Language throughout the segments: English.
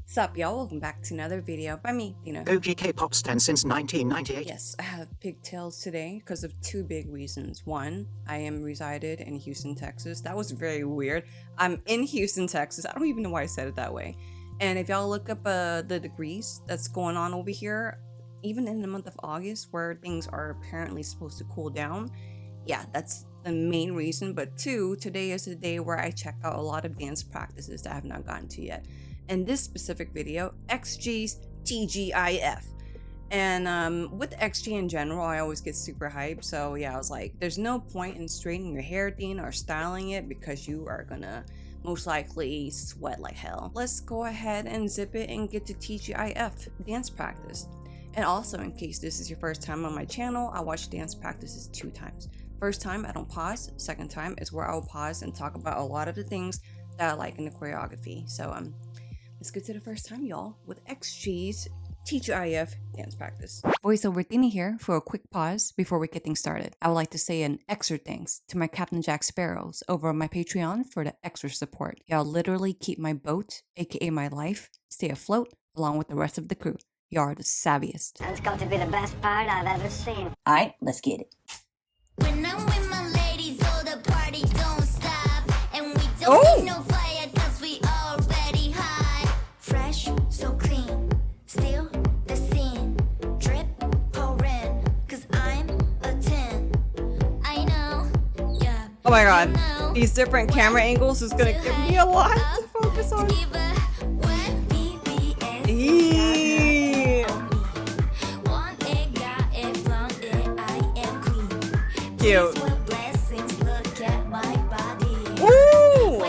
Sup y'all, welcome back to another video by me, Tina. OG K-pop stan since 1998. Yes, I have pigtails today because of two big reasons. One, I am resided in Houston, Texas. That was very weird. I'm in Houston, Texas. I don't even know why I said it that way. And if y'all look up the degrees that's going on over here, even in the month of August where things are apparently supposed to cool down, yeah, that's the main reason. But two, today is the day where I check out a lot of dance practices that I have not gotten to yet. In this specific video, XG's TGIF. And with XG in general, I always get super hyped. So yeah, I was like, there's no point in straightening your hair, Dean, or styling it because you are gonna most likely sweat like hell. Let's go ahead and zip it and get to TGIF, dance practice. And also, in case this is your first time on my channel, I watch dance practices 2 times. First time, I don't pause. Second time is where I'll pause and talk about a lot of the things that I like in the choreography. So let's get to the first time, y'all, with XG's TGIF dance practice. Voiceover Tina here for a quick pause before we get things started. I would like to say an extra thanks to my Captain Jack Sparrows over on my Patreon for the extra support. Y'all literally keep my boat, aka my life, stay afloat along with the rest of the crew. Y'all are the savviest. That's got to be the best part I've ever seen. Alright, let's get it. When I'm with my ladies, oh, the party don't stop. And we don't need no fire, cause we already high. Fresh, so clean, still the scene. Drip, pour in, cause I'm a 10. I know, yeah. Oh my god, these different camera angles is gonna give me a lot to focus on. Cute. Ooh!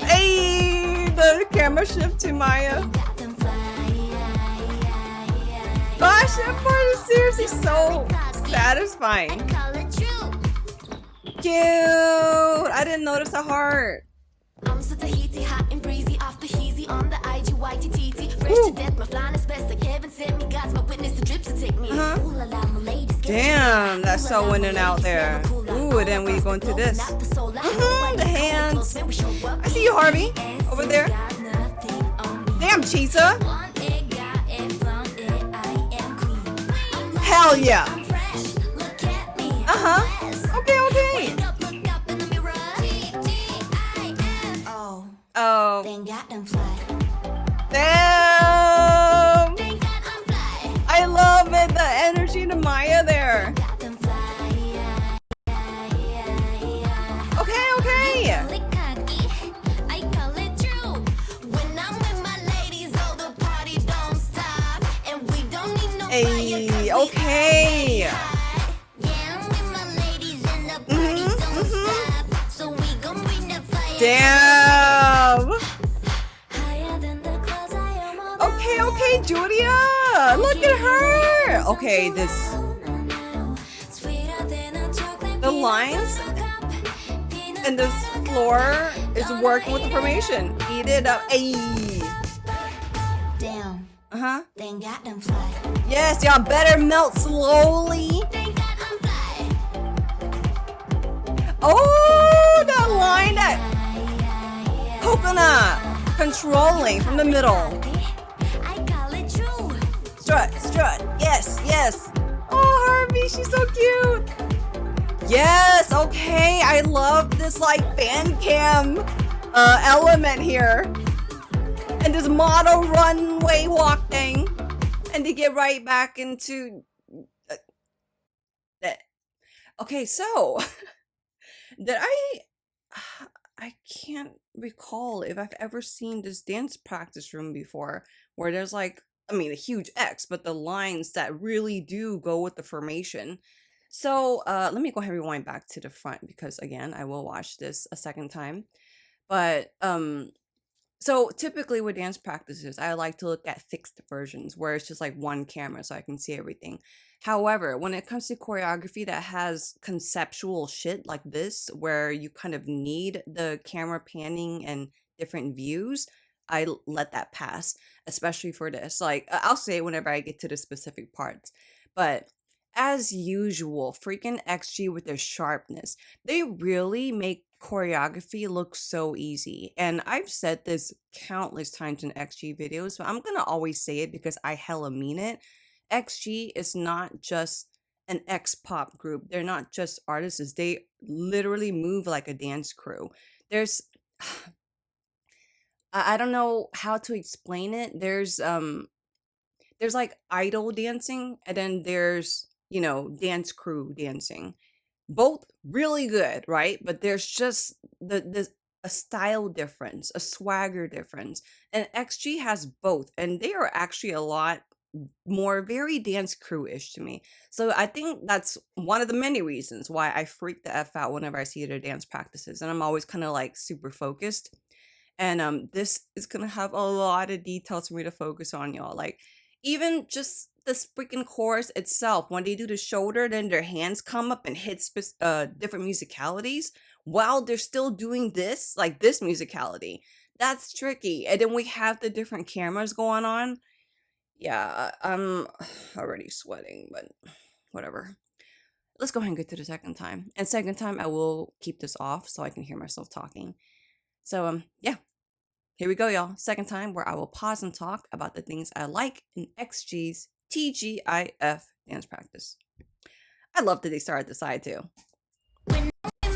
Hey, the camera shift to Maya. Gosh, that part is seriously so satisfying. Cute! I didn't notice a heart. I'm so Tahiti, hot and breezy, off the heezy on the IGYTTT. Fresh to death, my flying is best. Like heaven sent me, God's my witness, the drip to take me. Ooh la la, my ladies. Damn, that's so winning out there. Ooh, and then we go into this. The hands. I see you, Harvey, over there. Damn, Chisa. Hell yeah. Okay, okay. Oh. Damn. I love it. The energy to Maya there. Okay, okay. Hey, okay. Damn. Okay, Julia. Look at her. Okay, the lines and this floor is working with the formation. Eat it up. Ayy. Damn. Yes, y'all better melt slowly. Oh, that line, that coconut controlling from the middle. Strut, strut. Yes, yes. Oh, Harvey, she's so cute. Yes, okay. I love this like fan cam element here. And this model runway walk thing. And to get right back into that. Okay, so that I can't recall if I've ever seen this dance practice room before where there's like, I mean, a huge X, but the lines that really do go with the formation. So let me go ahead and rewind back to the front because again, I will watch this a second time. But so typically with dance practices, I like to look at fixed versions where it's just like one camera so I can see everything. However, when it comes to choreography that has conceptual shit like this, where you kind of need the camera panning and different views, I let that pass, especially for this. Like, I'll say it whenever I get to the specific parts. But as usual, freaking XG with their sharpness. They really make choreography look so easy. And I've said this countless times in XG videos, but I'm gonna always say it because I hella mean it. XG is not just an X-pop group. They're not just artists. They literally move like a dance crew. There's I don't know how to explain it. There's like idol dancing, and then there's, dance crew dancing. Both really good, right? But there's just the a style difference, a swagger difference. And XG has both, and they are actually a lot more very dance crew-ish to me. So I think that's one of the many reasons why I freak the F out whenever I see their dance practices. And I'm always kind of like super focused. And this is gonna have a lot of details for me to focus on, y'all. Like, even just this freaking chorus itself, when they do the shoulder, then their hands come up and hit different musicalities while they're still doing this, like this musicality. That's tricky. And then we have the different cameras going on. Yeah, I'm already sweating, but whatever. Let's go ahead and get to the second time. And second time, I will keep this off so I can hear myself talking. So, yeah. Here we go, y'all. Second time where I will pause and talk about the things I like in XG's TGIF dance practice. I love that they start at the side too. When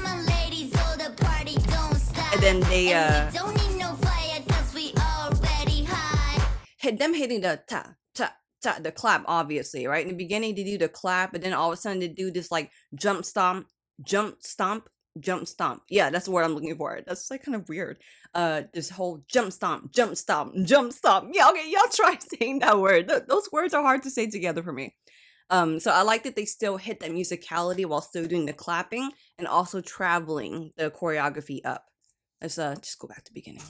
my ladies, all the party don't stop. And then they And we don't need no fire 'cause we already high. them hitting the ta ta ta, the clap, obviously, right? In the beginning they do the clap, and then all of a sudden they do this like jump stomp, jump stomp, jump stomp. Yeah, that's the word I'm looking for. That's like kind of weird. This whole jump stomp, jump stomp, jump stomp. Yeah, okay, y'all try saying that word. Those words are hard to say together for me. So I like that they still hit that musicality while still doing the clapping and also traveling the choreography up. Let's just go back to the beginning.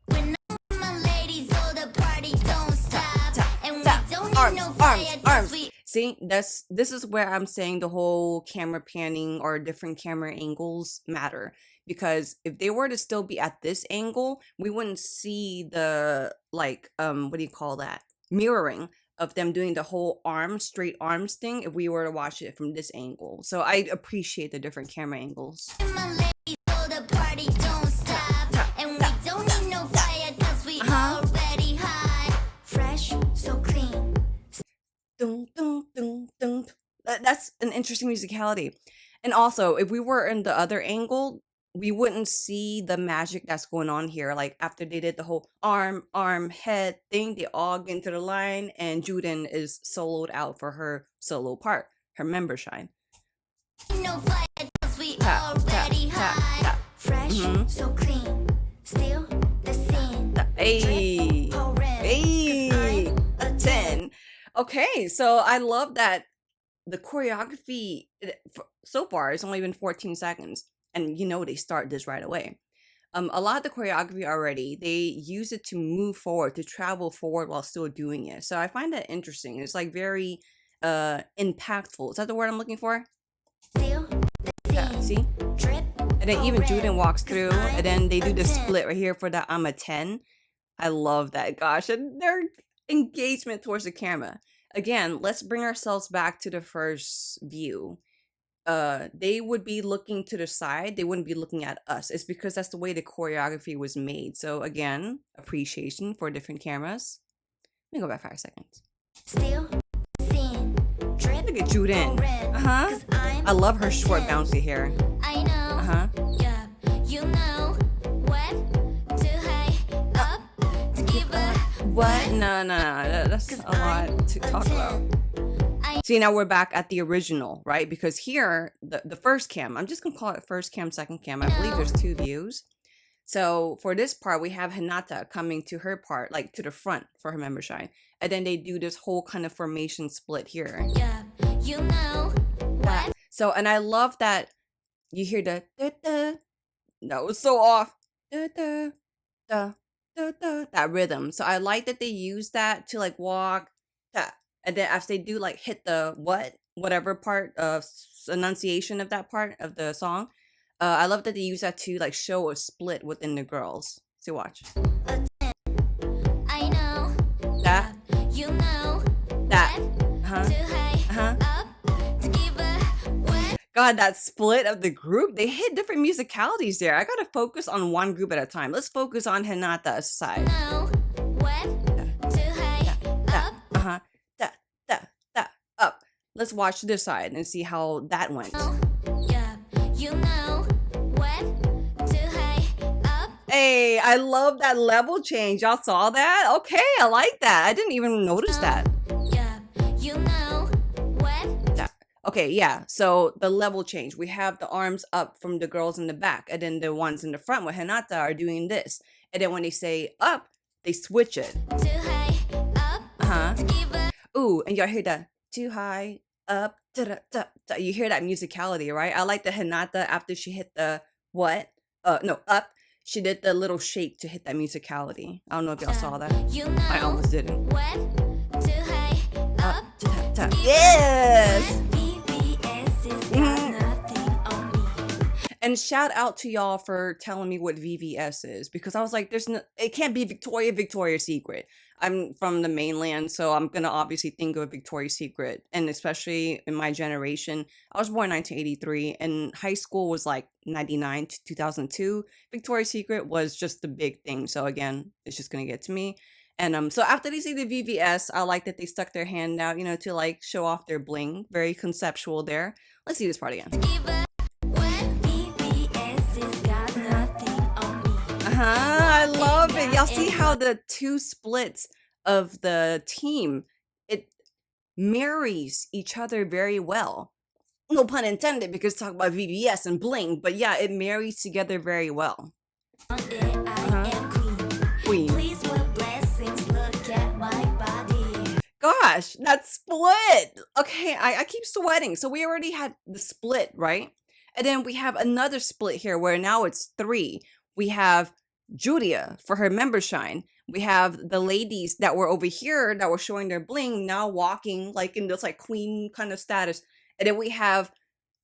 When my ladies, all the party don't stop. And we don't Arms, need no fire arms, 'cause arms. we See, this is where I'm saying the whole camera panning or different camera angles matter. Because if they were to still be at this angle, we wouldn't see the like what do you call that? Mirroring of them doing the whole straight arms thing if we were to watch it from this angle. So I appreciate the different camera angles. my ladies, all the party don't stop. And we don't need no fire 'cause we already high. Fresh, so clean. Dun, dun, dun, dun. That's an interesting musicality. And also, if we were in the other angle, we wouldn't see the magic that's going on here. Like after they did the whole arm, head thing, they all get into the line, and Juden is soloed out for her solo part, her member shine. No fire 'cause we Tap, tap, already tap, high. tap. Fresh, so clean. Still the scene. Hey, Pour in, 'cause hey, I'm a 10. Okay, so I love that the choreography so far it's only been 14 seconds, and they start this right away. A lot of the choreography already, they use it to move forward, to travel forward while still doing it. So I find that interesting. It's like very impactful. Is that the word I'm looking for? Still the Yeah, see? drip. And then even pour in, Juden walks 'cause through, I'm and then they do a the 10. split right here for the I'm a 10. I love that. Gosh, and their engagement towards the camera. Again, let's bring ourselves back to the first view. They would be looking to the side. They wouldn't be looking at us. It's because that's the way the choreography was made. So again, appreciation for different cameras. Let me go back 5 seconds. Still scene. Drip. Look at Juden. pour in, Uh-huh. 'cause I'm I love her a short 10. bouncy hair. I know. Uh-huh. Yeah, you know what to high up to give a What? No. That's a lot to talk about. See, now we're back at the original, right? Because here, the first cam, I'm just going to call it first cam, second cam. I believe there's 2 views. So for this part, we have Hinata coming to her part, like to the front for her member shine. And then they do this whole kind of formation split here. Yeah, you know what. So, and I love that you hear the da-da. That was so off. Da-da, da, da, that rhythm. So I like that they use that to like walk. Da. And then after they do like hit the whatever part of enunciation of that part of the song, I love that they use that to like show a split within the girls. See, watch. I know That. you know That. what Uh-huh. to high Uh-huh. up God, that split of the group, they hit different musicalities there. I gotta focus on one group at a time. Let's focus on Hinata's side. Know when to high up. Uh-huh. Da, da, da, up. Let's watch this side and see how that went. Yeah, you know when to high up. Hey, I love that level change. Y'all saw that? Okay, I like that. I didn't even notice that. Yeah, you know when. Okay, yeah. So the level change. We have the arms up from the girls in the back, and then the ones in the front with Hinata are doing this. And then when they say up, they switch it. Too high up. Uh-huh. To give up. Ooh, and y'all hear that too high, up, da, da, da, da. You hear that musicality, right? I like the Hinata after she hit the what? No, up. She did the little shake to hit that musicality. I don't know if y'all saw that. You know I almost didn't. when to high up. Ta, ta. To give Yes! up. VVS is got nothing on me. And shout out to y'all for telling me what VVS is, because I was like, it can't be Victoria's Secret. I'm from the mainland, so I'm gonna obviously think of Victoria's Secret, and especially in my generation, I was born in 1983, and high school was like 99 to 2002. Victoria's Secret was just the big thing, so again, it's just gonna get to me. And so after they say the VVS, I like that they stuck their hand out, to like show off their bling. Very conceptual there. Let's see this part again. Give up. When VVS is got nothing on me. I love it. Y'all see how the two splits of the team, it marries each other very well. No pun intended, because talk about VVS and bling, but yeah, it marries together very well. One day I am queen. Queen. Please with blessings, look at my body. Gosh, that split. Okay, I keep sweating. So we already had the split, right? And then we have another split here where now it's 3. We have Julia for her member shine. We have the ladies that were over here that were showing their bling now walking like in this like queen kind of status. And then we have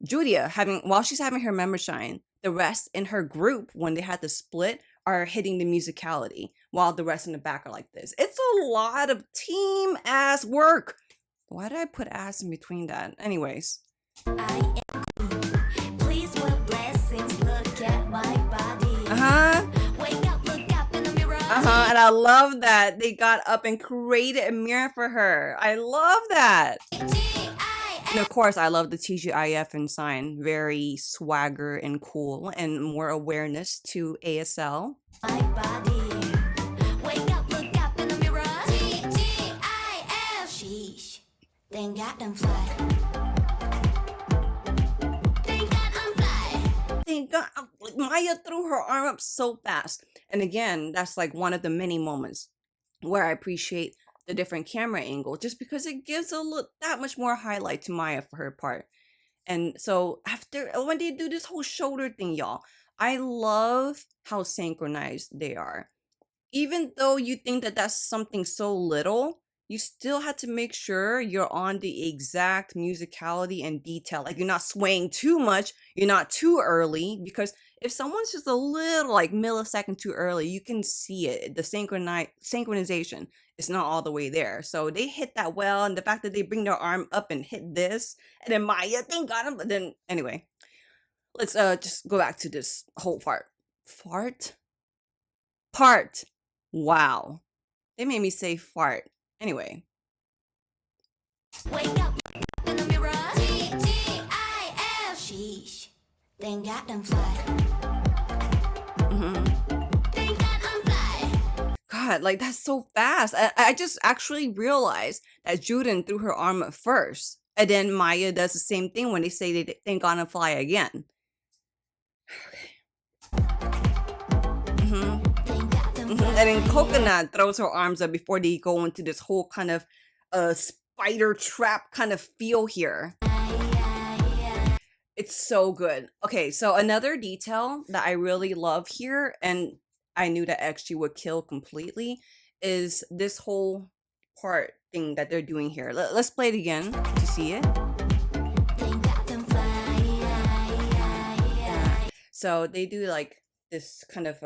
Julia while she's having her member shine, the rest in her group, when they had the split, are hitting the musicality while the rest in the back are like this. It's a lot of team ass work. Why did I put ass in between that? Anyways. I am queen. Please with blessings, look at my body. Wake up, look up in the mirror. And I love that they got up and created a mirror for her. I love that. And of course, I love the TGIF and sign. Very swagger and cool, and more awareness to ASL. My body. Wake up, look up in the mirror. TGIF. Sheesh. Thank God I'm fly. Thank God I'm fly. Thank God, Maya threw her arm up so fast. And again, that's like one of the many moments where I appreciate the different camera angle, just because it gives that much more highlight to Maya for her part. And so when they do this whole shoulder thing, y'all, I love how synchronized they are. Even though you think that that's something so little, you still have to make sure you're on the exact musicality and detail. Like you're not swaying too much, you're not too early, because if someone's just a little like millisecond too early, you can see it. The synchronization is not all the way there. So they hit that well, and the fact that they bring their arm up and hit this, and then Maya, thank God. But then anyway, let's just go back to this whole part. Wow, they made me say fart. Anyway. Wake up in the mirror. TGIF. Sheesh. Thank God I'm fly. Thank God I'm fly. God, like that's so fast. I just actually realized that Juden threw her arm up first, and then Maya does the same thing when they say they thank God and fly again. And then Coconut throws her arms up before they go into this whole kind of spider trap kind of feel here. It's so good. Okay, so another detail that I really love here, and I knew that XG would kill completely, is this whole part thing that they're doing here. Let's play it again to see it. So they do like this kind of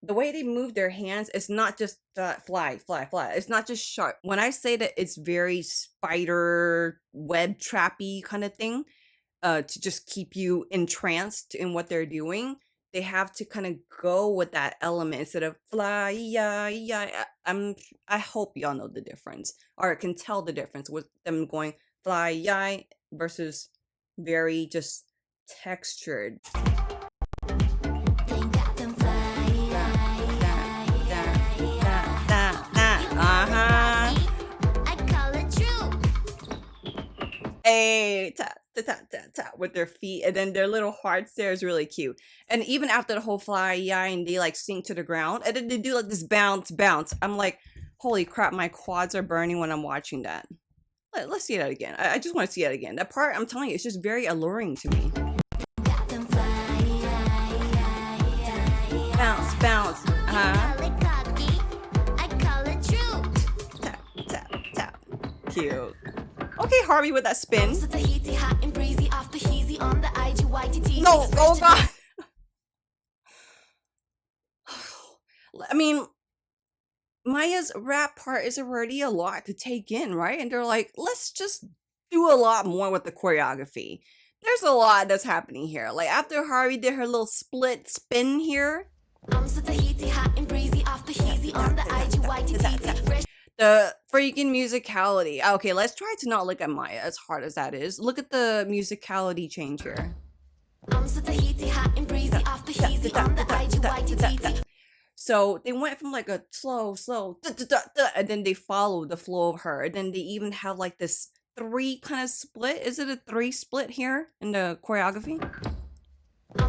the way they move their hands, it's not just fly. It's not just sharp. When I say that it's very spider web trappy kind of thing, to just keep you entranced in what they're doing. They have to kind of go with that element instead of fly, yeah, yeah. I hope y'all know the difference or can tell the difference with them going fly, yeah, versus very just textured. They got them fly. I call it true. Hey, tap, tap, tap, tap, tap with their feet, and then their little hearts there is really cute. And even after the whole fly, yeah, and they like sink to the ground, and then they do like this bounce, bounce. I'm like, holy crap, my quads are burning when I'm watching that. Let's see that again. I just want to see it again. That part, I'm telling you, it's just very alluring to me. Got them fly. Bounce, bounce. I call it cocky. I call it true. Tap, tap, tap. Cute. Okay, Harvey with that spin. So Tahiti hot and breezy off the heezy on the IGYTT. No, oh god. I mean, Maya's rap part is already a lot to take in, right? And they're like, let's just do a lot more with the choreography. There's a lot that's happening here. Like after Harvey did her little split spin here, So Tahiti hot and breezy off the heezy on the IGYTT. Fresh the freaking musicality. Okay, let's try to not look at Maya as hard as that is. Look at the musicality change here. so Tahiti hot and breezy off the heezy on the IGYTT. So they went from like a slow, and then they followed the flow of her. And then they even have like this 3 kind of split. Is it a 3 split here in the choreography?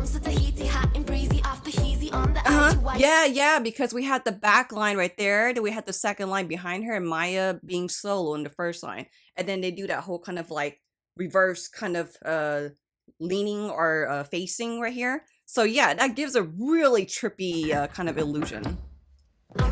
So Tahiti hot and breezy off the heezy on the IGYTT. Yeah, because we had the back line right there. Then we had the second line behind her and Maya being solo in the first line. And then they do that whole kind of like reverse kind of leaning or facing right here. So yeah, that gives a really trippy kind of illusion.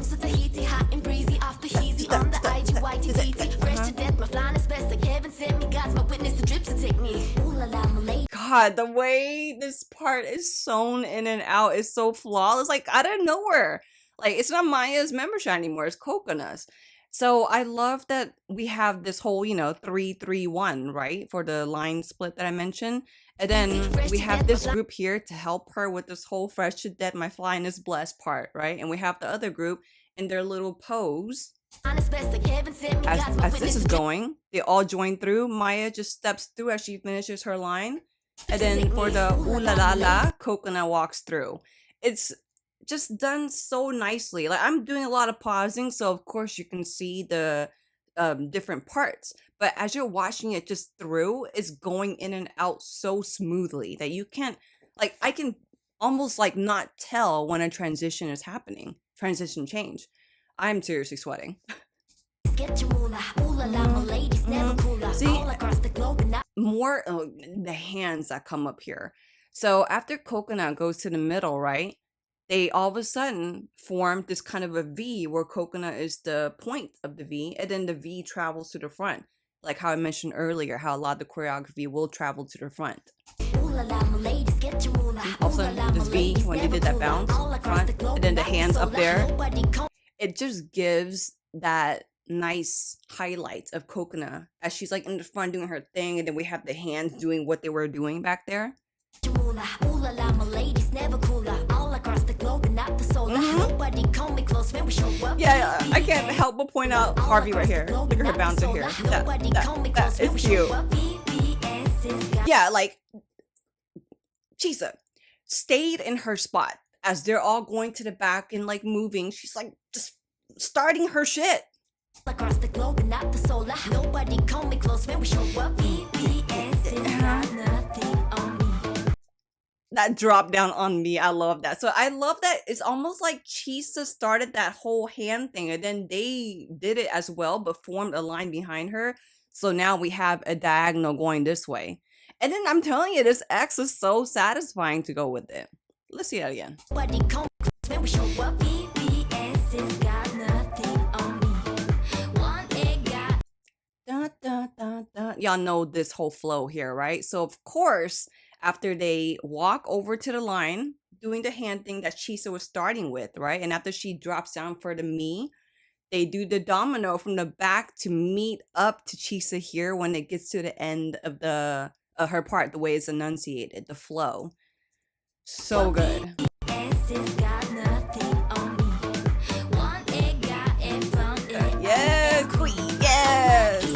So Tahiti hot and breezy off the heezy on the IGYTT. Fresh to death, my flying is best. Like heaven sent me, God's my witness, the drips to take me. Ooh la la, my lady. God, the way this part is sewn in and out is so flawless, like out of nowhere. Like it's not Maya's membership anymore, it's Coconuts. So I love that we have this whole, 3-3-1, right? For the line split that I mentioned. And then we have this group here to help her with this whole fresh to death, my flying is blessed part, right? And we have the other group in their little pose. Honest best, like heaven sent me, God's my As witness, this is the drip. going, they all join through. Maya just steps through as she finishes her line. And then for the ooh la la la, Coconut walks through. It's just done so nicely. Like I'm doing a lot of pausing, so of course you can see the different parts. But as you're watching it just through, it's going in and out so smoothly that you can't, like, I can almost like not tell when a transition is happening. Transition change. I'm seriously sweating. Get your moolah, ooh la la, my ladies never cooler. See? All across the globe and More the hands that come up here. So after Coconut goes to the middle, right? They all of a sudden form this kind of a V where Coconut is the point of the V, and then the V travels to the front. Like how I mentioned earlier, how a lot of the choreography will travel to the front. ooh la la, my ladies get your moolah. All of a sudden, this V, when they did that bounce, front, and then the hands up there, it just gives that nice highlights of Coconut as she's like in the front doing her thing, and then we have the hands doing what they were doing back there. Yeah, I can't help but point out Harvey right here. Look at her bouncer here. That is cute. Yeah, like Chisa stayed in her spot as they're all going to the back and like moving. She's like just starting her shit. Across the globe and not the solar. Nobody call me close when we show up. BBS is got nothing on me. That drop down on me, I love that. So I love that it's almost like Chisa started that whole hand thing and then they did it as well, but formed a line behind her. So now we have a diagonal going this way. And then I'm telling you, this X is so satisfying to go with it. Let's see that again. Nobody call me close when we show up. BBS is got nothing on me. One egg got. Dun, dun, dun, dun. Y'all know this whole flow here, right? So of course, after they walk over to the line, doing the hand thing that Chisa was starting with, right? And after she drops down for the me, they do the domino from the back to meet up to Chisa here when it gets to the end of the her part, the way it's enunciated, the flow. So good. Yes, queen, yes.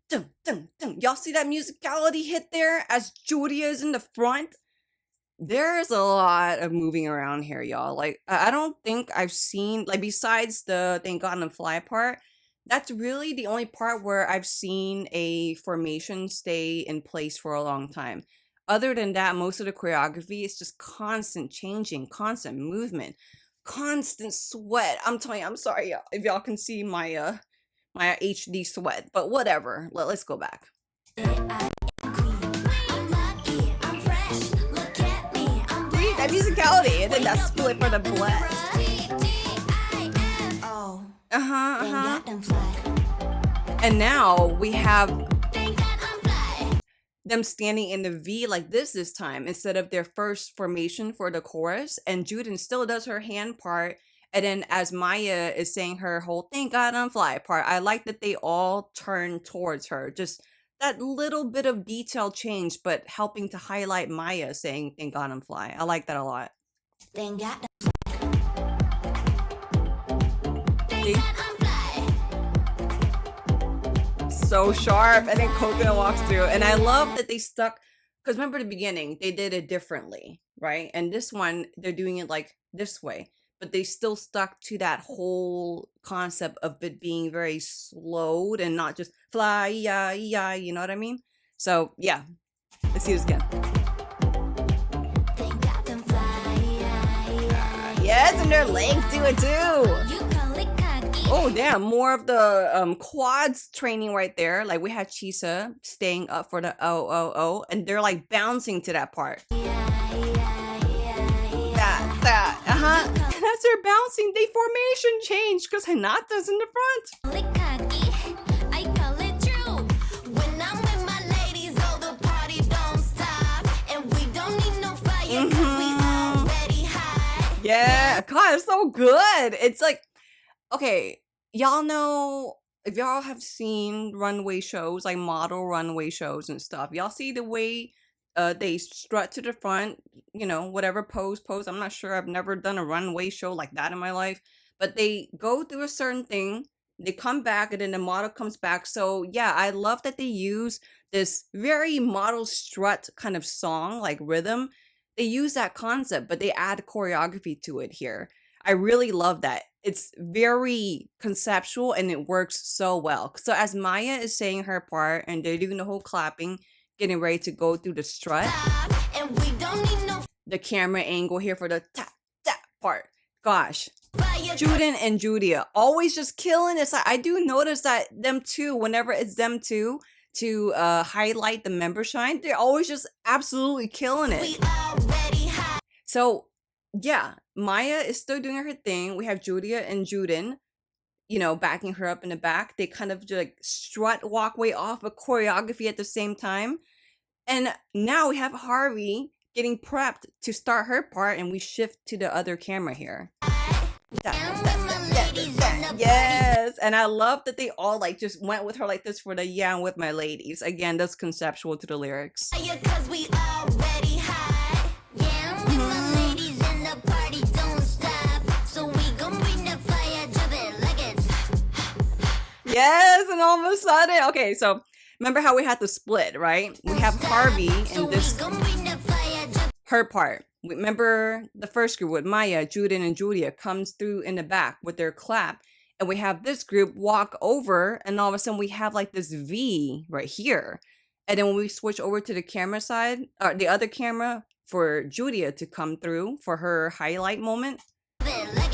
Dun, dun, dun. Y'all see that musicality hit there as Julia is in the front? There's a lot of moving around here, y'all. Like, I don't think I've seen, like, besides the Thank God and Fly part, that's really the only part where I've seen a formation stay in place for a long time. Other than that, most of the choreography is just constant changing, constant movement, constant sweat. I'm telling you, I'm sorry y'all, if y'all can see my my HD sweat, but whatever. Let's go back. See that musicality, and then that split for the blast. And now we have them standing in the V like this time instead of their first formation for the chorus. And Juden still does her hand part. And then as Maya is saying her whole "Thank God I'm Fly" part, I like that they all turn towards her. Just that little bit of detail change, but helping to highlight Maya saying "Thank God I'm Fly." I like that a lot. Thank God See? So sharp, and then Coconut walks through, and I love that they stuck, because remember the beginning they did it differently, right? And this one they're doing it like this way, but they still stuck to that whole concept of it being very slowed and not just fly, yeah, yeah, you know what I mean? So yeah, let's see this again. Thank God I'm fly. Yes, and their legs do it too. You call it cocky. Oh damn, more of the quads training right there. Like we had Chisa staying up for the oh, and they're like bouncing to that part. That and as they're bouncing, they formation change because Hinata's in the front. Call it cocky. I call it true. When I'm with my ladies, all the party don't stop, and we don't need no fire 'cause we already high. Yeah, God, it's so good. It's like, okay, y'all know, if y'all have seen runway shows, like model runway shows and stuff, y'all see the way they strut to the front, you know, whatever pose. I'm not sure. I've never done a runway show like that in my life, but they go through a certain thing, they come back, and then the model comes back. So yeah, I love that they use this very model strut kind of song, like rhythm. They use that concept, but they add choreography to it here. I really love that. It's very conceptual and it works so well. So as Maya is saying her part and they're doing the whole clapping, getting ready to go through the strut, And we don't need no the camera angle here for the tap tap part. Gosh, fire. Juden and Julia always just killing it. I do notice that them two, whenever it's them two to highlight the member shine, they're always just absolutely killing it. We already high. So yeah, Maya is still doing her thing. We have Julia and Juden, you know, backing her up in the back. They kind of just like strut walkway off a choreography at the same time. And now we have Harvey getting prepped to start her part, and we shift to the other camera here. Yes, and I love that they all like just went with her like this for the "yeah, I'm with my ladies." Again, that's conceptual to the lyrics. Fire 'cause we already high. Yeah, I'm with my ladies and the party don't stop. So we gon' bring the fire, drop it like it's Yes, and all of a sudden, okay, so remember how we had the split, right? We have Harvey so in this we gon' bring the fire, drop her part. Remember the first group with Maya, Juden, and Julia comes through in the back with their clap, and we have this group walk over, and all of a sudden we have like this V right here. And then when we switch over to the camera side, or the other camera for Julia to come through for her highlight moment. it like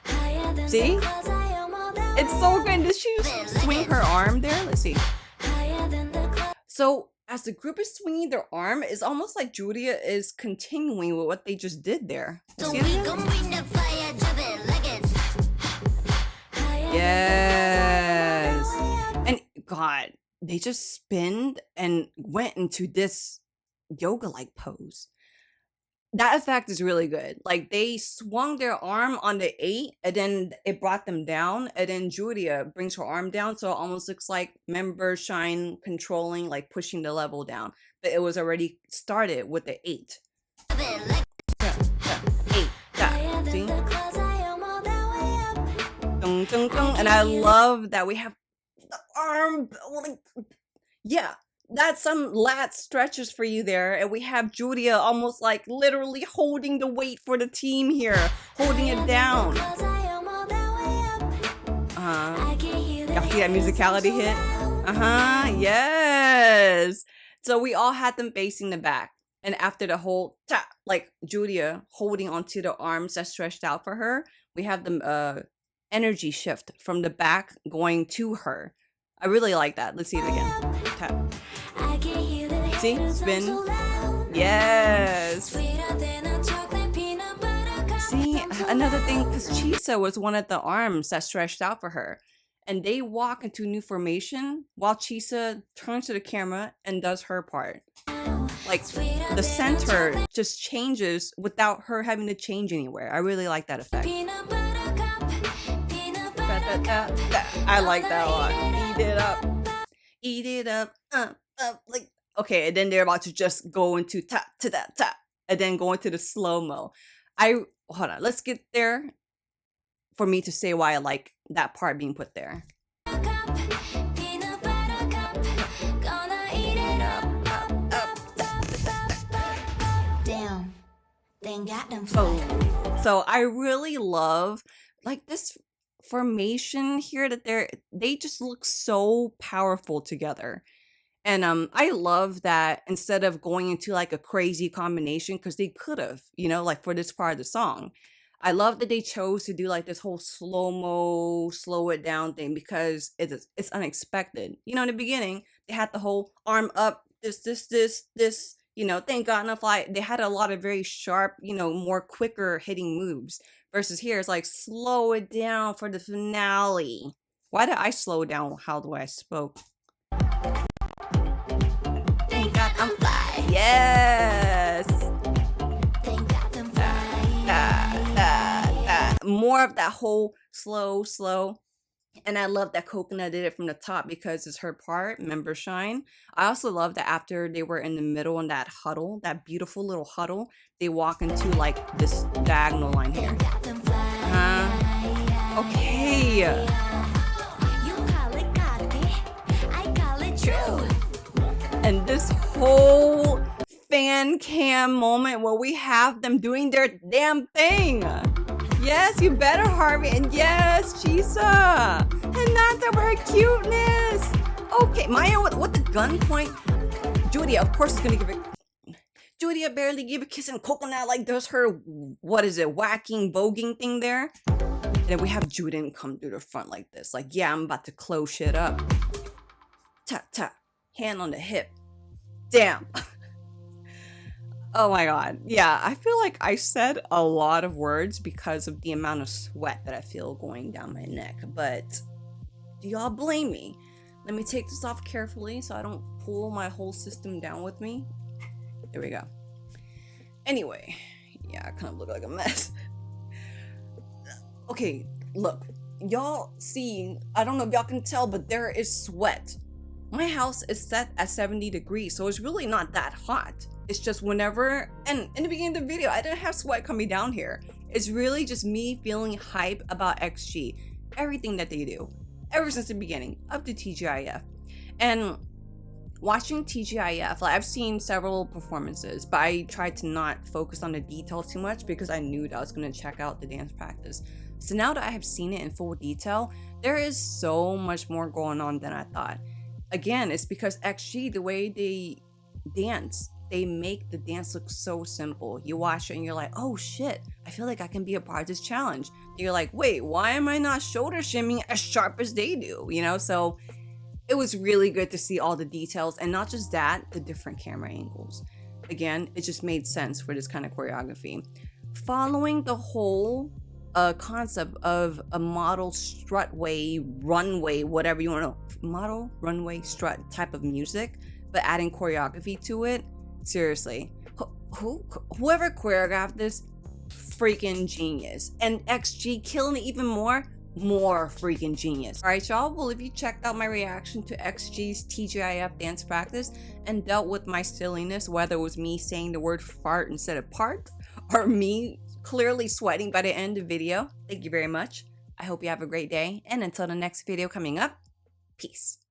higher than See? the clouds, I am all down. It's so good. Did she just swing her arm there? Let's see. Higher than the clouds. So as the group is swinging their arm, it's almost like Julia is continuing with what they just did there. So See it we again? gon' bring the fire, drop it like it's higher Yes. And God, they just spinned and went into this yoga-like pose. That effect is really good. Like they swung their arm on the 8 and then it brought them down, and then Julia brings her arm down, so it almost looks like Member Shine controlling, like pushing the level down, but it was already started with the 8. 8. See? Dun, dun, dun. And I love that we have the arm, like, yeah, that's some lat stretches for you there, and we have Julia almost like literally holding the weight for the team here, holding it down. Y'all see that musicality hit? Yes. So we all had them facing the back, and after the whole like Julia holding onto the arms that stretched out for her, we have the energy shift from the back going to her. I really like that. Let's see it again. Tap. See? Spin. Yes. See? Another thing, because Chisa was one of the arms that stretched out for her. And they walk into new formation while Chisa turns to the camera and does her part. Like, the center just changes without her having to change anywhere. I really like that effect. I like that a lot. Eat it up. Eat it up. Like, okay, and then they're about to just go into tap to that tap, and then go into the slow-mo. Hold on, let's get there for me to say why I like that part being put there. Damn, they got them. So I really love like this formation here that they just look so powerful together. And I love that instead of going into like a crazy combination, because they could have, you know, like for this part of the song, I love that they chose to do like this whole slow-mo, slow it down thing, because it's unexpected. You know, in the beginning, they had the whole arm up, this, you know, thank God enough. Like they had a lot of very sharp, you know, more quicker hitting moves. Versus here, it's like slow it down for the finale. Why did I slow down how the way I spoke? Thank God I'm fly. Yes. Thank God them More of that whole slow. And I love that Coconut did it from the top because it's her part, Member Shine. I also love that after they were in the middle in that huddle, that beautiful little huddle, they walk into like this diagonal line here. Okay. You call it copy, I call it true. And this whole fan cam moment where we have them doing their damn thing. Yes, you better, Harvey. And yes, Chisa. And not that her cuteness. Okay, Maya with the gunpoint. Julia, of course, is going to give it. Julia barely gave a kiss, and Coconut like does her, what is it, whacking, voguing thing there. And then we have Juden come through the front like this. Like, yeah, I'm about to close shit up. Tap, tap. Hand on the hip. Damn. Oh my God. Yeah, I feel like I said a lot of words because of the amount of sweat that I feel going down my neck. But do y'all blame me? Let me take this off carefully so I don't pull my whole system down with me. There we go. Anyway, yeah, I kind of look like a mess. Okay, look. Y'all see, I don't know if y'all can tell, but there is sweat. My house is set at 70 degrees, so it's really not that hot. It's just whenever, and in the beginning of the video, I didn't have sweat coming down here. It's really just me feeling hype about XG. Everything that they do, ever since the beginning, up to TGIF. And watching TGIF, like I've seen several performances, but I tried to not focus on the details too much because I knew that I was going to check out the dance practice. So now that I have seen it in full detail, there is so much more going on than I thought. Again, it's because XG, the way they dance, they make the dance look so simple. You watch it and you're like, oh shit, I feel like I can be a part of this challenge. You're like, wait, why am I not shoulder shimming as sharp as they do? You know, so it was really good to see all the details, and not just that, the different camera angles. Again, it just made sense for this kind of choreography. Following the whole concept of a model strutway, runway, whatever you want to, model, runway, strut type of music, but adding choreography to it. Seriously, whoever choreographed this, freaking genius. And XG killing it even more freaking genius. All right, y'all. Well, if you checked out my reaction to XG's TGIF dance practice and dealt with my silliness, whether it was me saying the word fart instead of part, or me clearly sweating by the end of the video, thank you very much. I hope you have a great day, and until the next video coming up, peace.